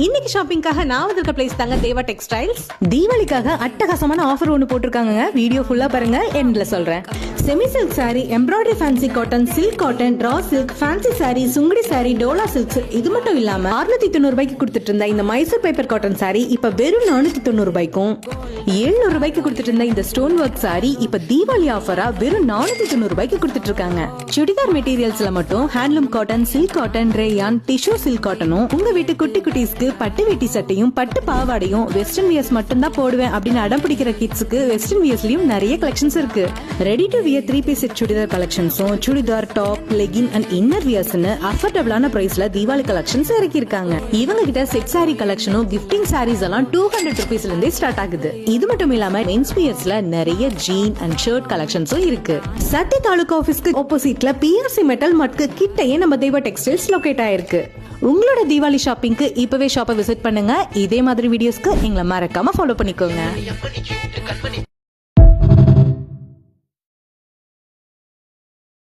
இன்னைக்கு ஷாப்பிங்காக நான் வந்திருக்க பிளேஸ் தாங்க தேவா டெக்ஸ்டைல்ஸ். தீபாவளிக்காக அட்டகாசமான ஆஃபர் ஒன்று போட்டிருக்காங்க. வீடியோ ஃபுல்லா பாருங்க, எண்ட்ல சொல்றேன். Semi silk sari, embroidery fancy cotton, silk cotton, raw silk, fancy sari, Sungudi sari, Dola silks, இது மட்டும் இல்லாம 690 ரூபாய்க்கு கொடுத்துட்டு இருந்த இந்த மைசூர் பேப்பர் காட்டன் சாரி இப்ப வெறும் 490 ரூபாய்க்கும், 700 ரூபாய்க்கு கொடுத்துட்டு இருந்த இந்த ஸ்டோன் ஒர்க் சாரி இப்ப தீபாவளி ஆஃபரா வெறும் 490 ரூபாய்க்கு கொடுத்துட்டு இருக்காங்க. சுடிதார் மெட்டீரியல்ஸ்ல மட்டும் handloom cotton, silk cotton, rayon, tissue silk காட்டனும், உங்க வீட்டு குட்டி குட்டீஸ்க்கு பட்டு வேட்டி சட்டையும் பட்டு பாவாடையும் வெஸ்டர்ன் வியர்ஸ் மட்டும் தான் போடுவேன் அப்படின்னு அடம் பிடிக்கிற கிட்ஸ்க்கு வெஸ்டர்ன் வியர்ஸ்லயும் நிறைய கலெக்ஷன்ஸ் இருக்கு. Ready to wear 3 piece set churidar கலெக்ஷன்ஸும், churidar top, legging and inner வியர்ஸ்னு அஃபோர்டபிளான பிரைஸ்ல தீபாவளி கலெக்ஷன்ஸ் இறக்கி இருக்காங்க. இவங்க கிட்ட செட் சாரி கலெக்ஷனும் கிஃப்டிங் சாரீஸ் எல்லாம் 200 ரூபீஸ்ல இருந்தே ஸ்டார்ட் ஆகுது. இது மட்டும் இல்லாம மென்ஸ் வியர்ஸ்ல நிறைய ஜீன் அண்ட் ஷர்ட் கலெக்ஷன்ஸும் இருக்கு. சட்டி தாலுகா ஆபீஸ்க்கு ஆப்போசிட்ல பிஆர்சி மெட்டல் மார்ட்க்கு கிட்டயே நம்ம தேவா டெக்ஸ்டைல்ஸ் லொகேட் ஆயிருக்கு. உங்களோட தீபாவளி ஷாப்பிங்க்கு இப்பவே ஷாப்பை விசிட் பண்ணுங்க. இதே மாதிரி வீடியோஸ்க்கு எங்களை மறக்காம ஃபாலோ பண்ணிக்கோங்க.